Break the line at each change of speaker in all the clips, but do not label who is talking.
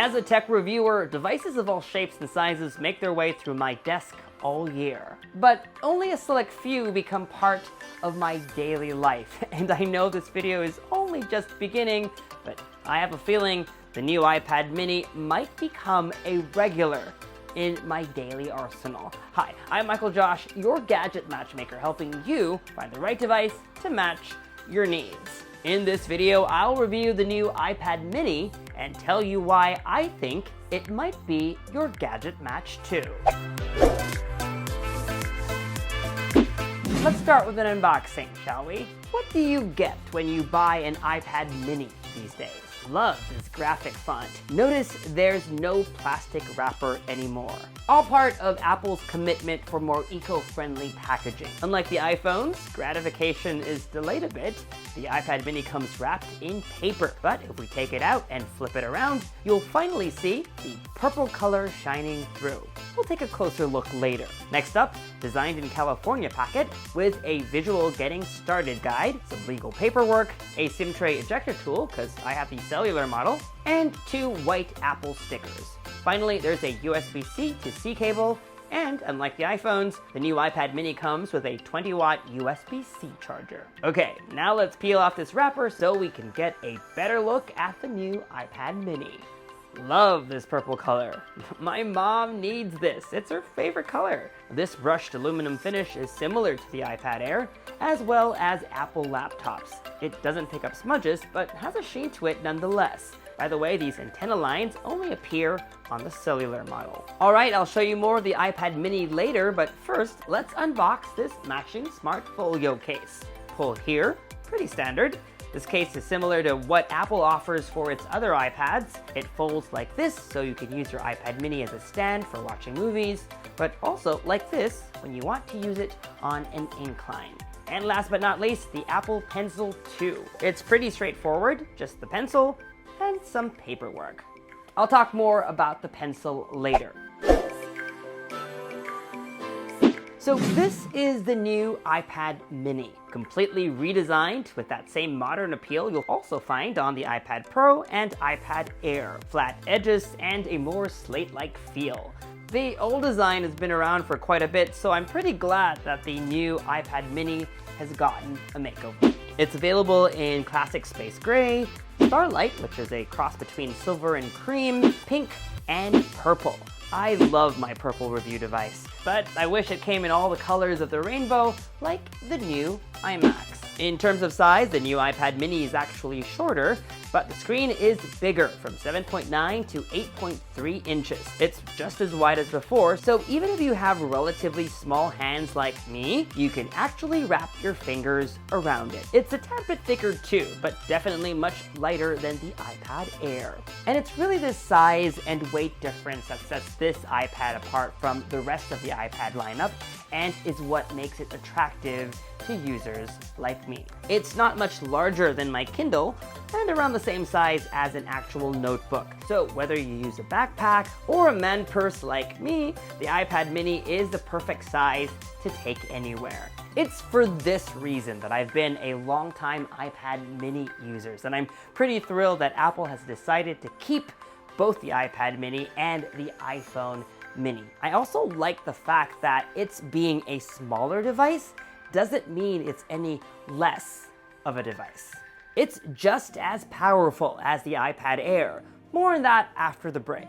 As a tech reviewer, devices of all shapes and sizes make their way through my desk all year. But only a select few become part of my daily life. And I know this video is only just beginning, but I have a feeling the new iPad mini might become a regular in my daily arsenal. Hi, I'm Michael Josh, your gadget matchmaker, helping you find the right device to match your needs. In this video, I'll review the new iPad mini and tell you why I think it might be your gadget match too. Let's start with an unboxing, shall we? What do you get when you buy an iPad mini these days? Love this graphic font. Notice there's no plastic wrapper anymore. All part of Apple's commitment for more eco-friendly packaging. Unlike the iPhones, gratification is delayed a bit. The iPad mini comes wrapped in paper. But if we take it out and flip it around, you'll finally see the purple color shining through. We'll take a closer look later. Next up, designed in California packet with a visual getting started guide, some legal paperwork, a SIM tray ejector tool, because I have the cellular model, and 2 white Apple stickers. Finally, there's a USB-C to C cable, and unlike the iPhones, the new iPad mini comes with a 20-watt USB-C charger. Okay, now let's peel off this wrapper so we can get a better look at the new iPad mini. Love this purple color. My mom needs this. It's her favorite color. This brushed aluminum finish is similar to the iPad Air, as well as Apple laptops. It doesn't pick up smudges, but has a sheen to it nonetheless. By the way, these antenna lines only appear on the cellular model. All right, I'll show you more of the iPad mini later, but first, let's unbox this matching smart folio case. Pull here, pretty standard. This case is similar to what Apple offers for its other iPads. It folds like this, so you can use your iPad mini as a stand for watching movies, but also like this when you want to use it on an incline. And last but not least, the Apple Pencil 2. It's pretty straightforward, just the pencil and some paperwork. I'll talk more about the pencil later. So this is the new iPad mini, completely redesigned with that same modern appeal you'll also find on the iPad Pro and iPad Air. Flat edges and a more slate-like feel. The old design has been around for quite a bit, so I'm pretty glad that the new iPad mini has gotten a makeover. It's available in classic space gray, starlight, which is a cross between silver and cream, pink, and purple. I love my purple review device, but I wish it came in all the colors of the rainbow, like the new iMacs. In terms of size, the new iPad mini is actually shorter, but the screen is bigger, from 7.9 to 8.3 inches. It's just as wide as before, so even if you have relatively small hands like me, you can actually wrap your fingers around it. It's a tad bit thicker too, but definitely much lighter than the iPad Air. And it's really this size and weight difference that sets this iPad apart from the rest of the iPad lineup, and is what makes it attractive to users like me. It's not much larger than my Kindle, and around the same size as an actual notebook. So whether you use a backpack or a man purse like me, the iPad mini is the perfect size to take anywhere. It's for this reason that I've been a longtime iPad mini user, and I'm pretty thrilled that Apple has decided to keep both the iPad mini and the iPhone mini. I also like the fact that it's being a smaller device doesn't mean it's any less of a device. It's just as powerful as the iPad Air. More on that after the break.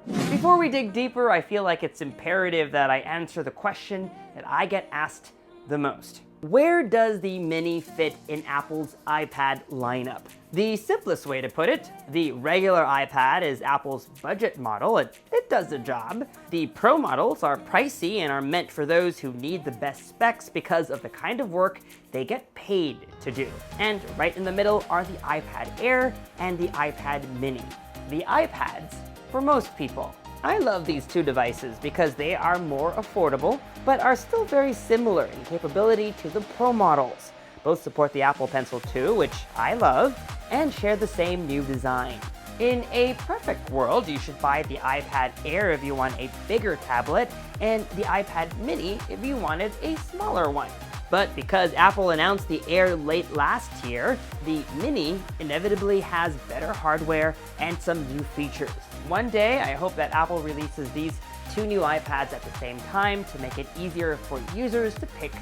Before we dig deeper, I feel like it's imperative that I answer the question that I get asked the most. Where does the mini fit in Apple's iPad lineup? The simplest way to put it, the regular iPad is Apple's budget model. It does the job. The Pro models are pricey and are meant for those who need the best specs because of the kind of work they get paid to do. And right in the middle are the iPad Air and the iPad mini. The iPads for most people. I love these two devices because they are more affordable, but are still very similar in capability to the Pro models. Both support the Apple Pencil 2, which I love, and share the same new design. In a perfect world, you should buy the iPad Air if you want a bigger tablet, and the iPad mini if you wanted a smaller one. But because Apple announced the Air late last year, the Mini inevitably has better hardware and some new features. One day, I hope that Apple releases these two new iPads at the same time to make it easier for users to pick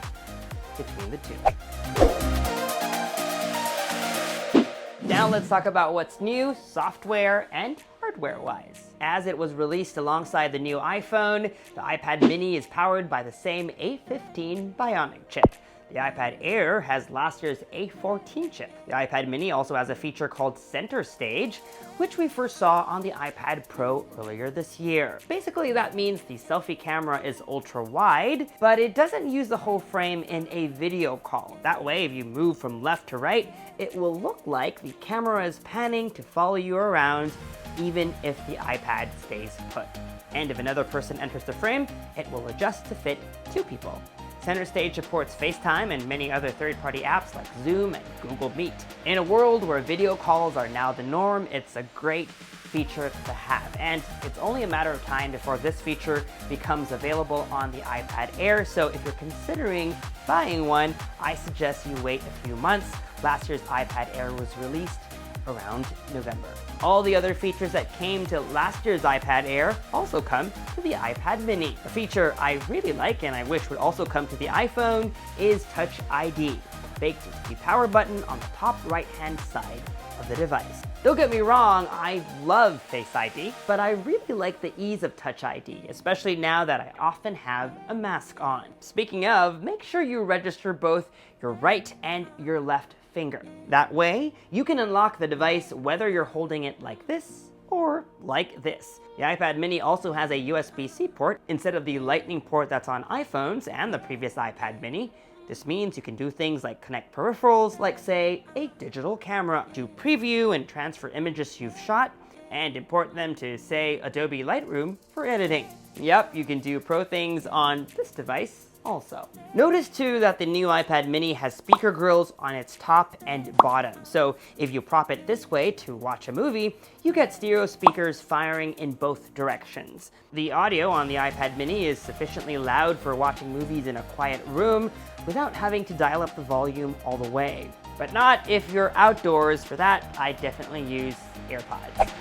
between the two. Now let's talk about what's new, software and hardware-wise. As it was released alongside the new iPhone, the iPad mini is powered by the same A15 Bionic chip. The iPad Air has last year's A14 chip. The iPad mini also has a feature called Center Stage, which we first saw on the iPad Pro earlier this year. Basically, that means the selfie camera is ultra-wide, but it doesn't use the whole frame in a video call. That way, if you move from left to right, it will look like the camera is panning to follow you around, even if the iPad stays put. And if another person enters the frame, it will adjust to fit two people. Center Stage supports FaceTime and many other third-party apps like Zoom and Google Meet. In a world where video calls are now the norm, it's a great feature to have. And it's only a matter of time before this feature becomes available on the iPad Air, so if you're considering buying one, I suggest you wait a few months. Last year's iPad Air was released around November. All the other features that came to last year's iPad Air also come to the iPad mini. A feature I really like and I wish would also come to the iPhone is Touch ID, baked into the power button on the top right-hand side of the device. Don't get me wrong, I love Face ID, but I really like the ease of Touch ID, especially now that I often have a mask on. Speaking of, make sure you register both your right and your left finger. That way, you can unlock the device whether you're holding it like this or like this. The iPad mini also has a USB-C port instead of the Lightning port that's on iPhones and the previous iPad mini. This means you can do things like connect peripherals, like say, a digital camera, do preview and transfer images you've shot, and import them to, say, Adobe Lightroom for editing. Yep, you can do pro things on this device also. Notice too that the new iPad mini has speaker grills on its top and bottom. So if you prop it this way to watch a movie, you get stereo speakers firing in both directions. The audio on the iPad mini is sufficiently loud for watching movies in a quiet room without having to dial up the volume all the way. But not if you're outdoors. For that, I definitely use AirPods.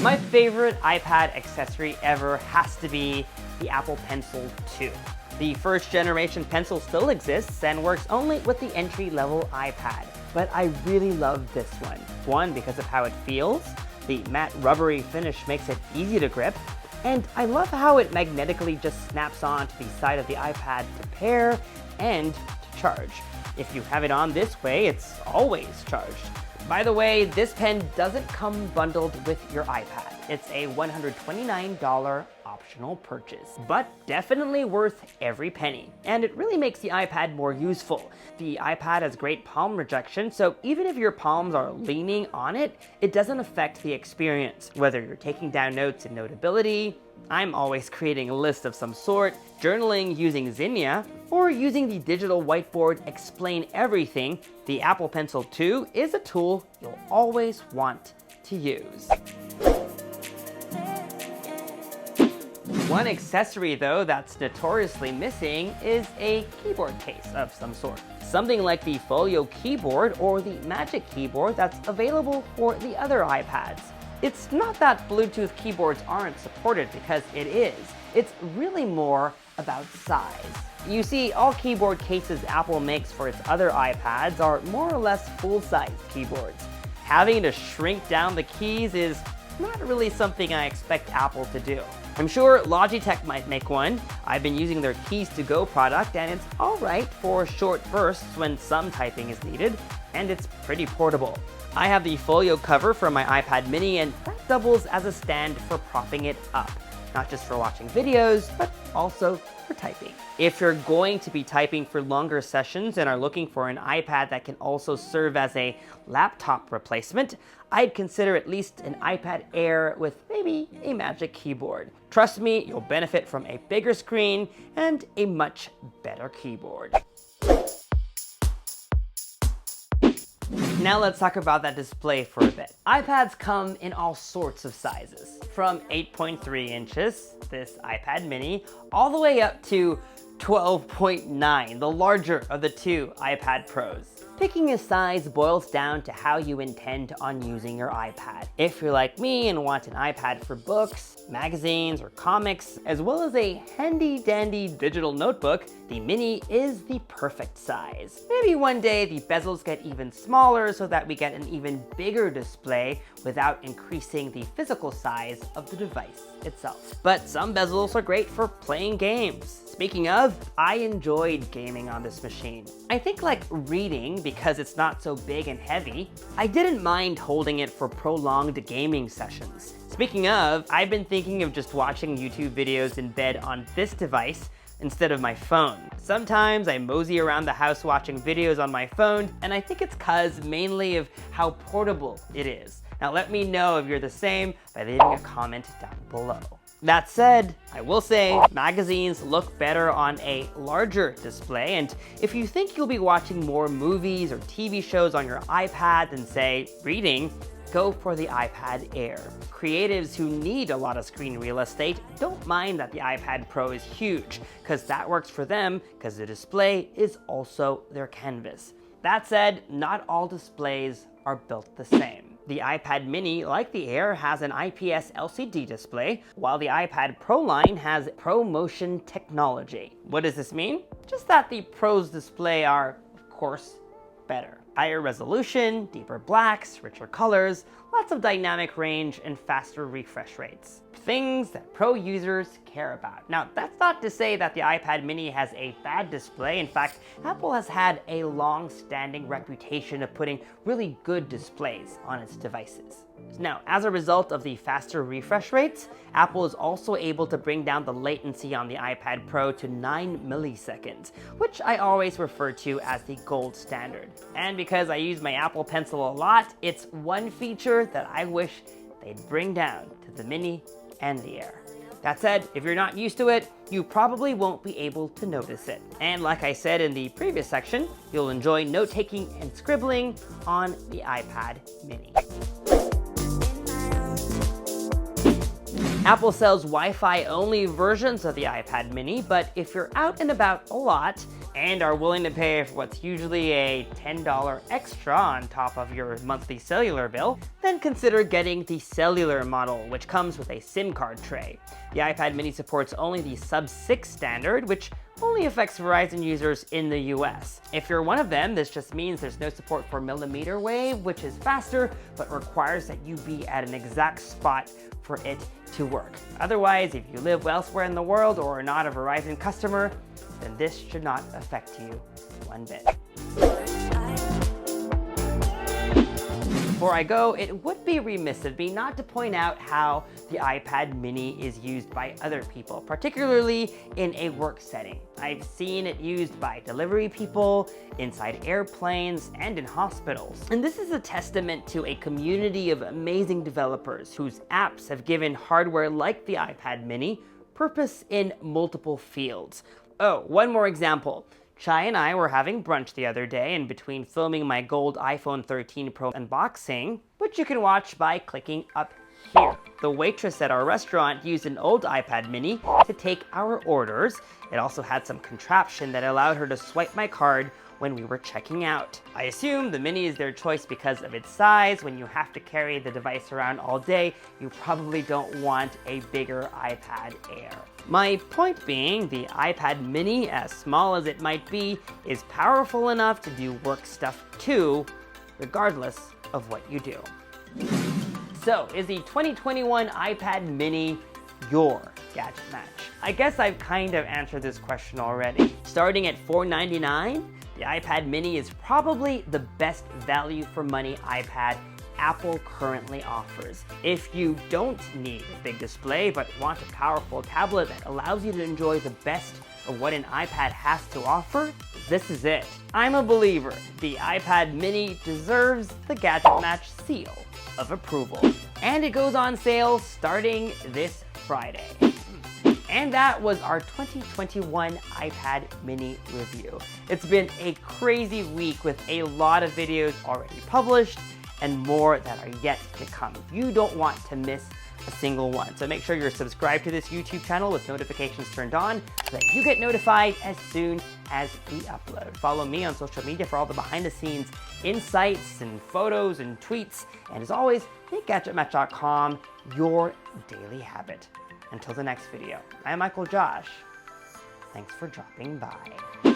My favorite iPad accessory ever has to be the Apple Pencil 2. The first generation Pencil still exists and works only with the entry-level iPad, but I really love this one. One, because of how it feels. The matte rubbery finish makes it easy to grip, and I love how it magnetically just snaps onto the side of the iPad to pair and to charge. If you have it on this way, it's always charged. By the way, this pen doesn't come bundled with your iPad. It's a $129 optional purchase, but definitely worth every penny. And it really makes the iPad more useful. The iPad has great palm rejection, so even if your palms are leaning on it, it doesn't affect the experience. Whether you're taking down notes in Notability, I'm always creating a list of some sort, journaling using Zinnia, or using the digital whiteboard Explain Everything, the Apple Pencil 2 is a tool you'll always want to use. One accessory, though, that's notoriously missing is a keyboard case of some sort. Something like the Folio keyboard or the Magic Keyboard that's available for the other iPads. It's not that Bluetooth keyboards aren't supported, because it is. It's really more about size. You see, all keyboard cases Apple makes for its other iPads are more or less full-size keyboards. Having to shrink down the keys is not really something I expect Apple to do. I'm sure Logitech might make one. I've been using their Keys to Go product, and it's alright for short bursts when some typing is needed, and it's pretty portable. I have the folio cover for my iPad mini, and that doubles as a stand for propping it up. Not just for watching videos, but also for typing. If you're going to be typing for longer sessions and are looking for an iPad that can also serve as a laptop replacement, I'd consider at least an iPad Air with maybe a Magic Keyboard. Trust me, you'll benefit from a bigger screen and a much better keyboard. Now let's talk about that display for a bit. iPads come in all sorts of sizes, from 8.3 inches, this iPad mini, all the way up to 12.9, the larger of the two iPad Pros. Picking a size boils down to how you intend on using your iPad. If you're like me and want an iPad for books, magazines, or comics, as well as a handy-dandy digital notebook, the Mini is the perfect size. Maybe one day the bezels get even smaller so that we get an even bigger display without increasing the physical size of the device itself. But some bezels are great for playing games. Speaking of, I enjoyed gaming on this machine. I think like reading because it's not so big and heavy. I didn't mind holding it for prolonged gaming sessions. Speaking of, I've been thinking of just watching YouTube videos in bed on this device instead of my phone. Sometimes I mosey around the house watching videos on my phone, and I think it's mainly of how portable it is. Now let me know if you're the same by leaving a comment down below. That said, I will say magazines look better on a larger display, and if you think you'll be watching more movies or TV shows on your iPad than, say, reading, go for the iPad Air. Creatives who need a lot of screen real estate don't mind that the iPad Pro is huge, because that works for them because the display is also their canvas. That said, not all displays are built the same. The iPad mini, like the Air, has an IPS LCD display, while the iPad Pro line has ProMotion technology. What does this mean? Just that the Pro's display are, of course, better. Higher resolution, deeper blacks, richer colors, lots of dynamic range, and faster refresh rates. Things that Pro users care about. Now, that's not to say that the iPad mini has a bad display. In fact, Apple has had a long-standing reputation of putting really good displays on its devices. Now, as a result of the faster refresh rates, Apple is also able to bring down the latency on the iPad Pro to 9 milliseconds, which I always refer to as the gold standard. And because I use my Apple Pencil a lot, it's one feature that I wish they'd bring down to the Mini and the Air. That said, if you're not used to it, you probably won't be able to notice it. And like I said in the previous section, you'll enjoy note-taking and scribbling on the iPad mini. Apple sells Wi-Fi only versions of the iPad mini, but if you're out and about a lot and are willing to pay for what's usually a $10 extra on top of your monthly cellular bill, then consider getting the cellular model, which comes with a SIM card tray. The iPad mini supports only the Sub-6 standard, which only affects Verizon users in the US. If you're one of them, this just means there's no support for millimeter wave, which is faster, but requires that you be at an exact spot for it to work. Otherwise, if you live elsewhere in the world or are not a Verizon customer, then this should not affect you one bit. Before I go, it would be remiss of me not to point out how the iPad mini is used by other people, particularly in a work setting. I've seen it used by delivery people, inside airplanes, and in hospitals. And this is a testament to a community of amazing developers whose apps have given hardware like the iPad mini purpose in multiple fields. Oh, one more example. Chai and I were having brunch the other day, and between filming my gold iPhone 13 Pro unboxing, which you can watch by clicking up here, the waitress at our restaurant used an old iPad mini to take our orders. It also had some contraption that allowed her to swipe my card when we were checking out. I assume the mini is their choice because of its size. When you have to carry the device around all day, you probably don't want a bigger iPad Air. My point being, the iPad mini, as small as it might be, is powerful enough to do work stuff too, regardless of what you do. So, is the 2021 iPad mini your gadget match? I guess I've kind of answered this question already. Starting at $499, the iPad mini is probably the best value for money iPad Apple currently offers. If you don't need a big display but want a powerful tablet that allows you to enjoy the best of what an iPad has to offer, this is it. I'm a believer. The iPad mini deserves the GadgetMatch seal of approval. And it goes on sale starting this Friday. And that was our 2021 iPad mini review. It's been a crazy week with a lot of videos already published and more that are yet to come. You don't want to miss a single one. So make sure you're subscribed to this YouTube channel with notifications turned on so that you get notified as soon as we upload. Follow me on social media for all the behind the scenes insights and photos and tweets. And as always, make GadgetMatch.com your daily habit. Until the next video, I'm Michael Josh. Thanks for dropping by.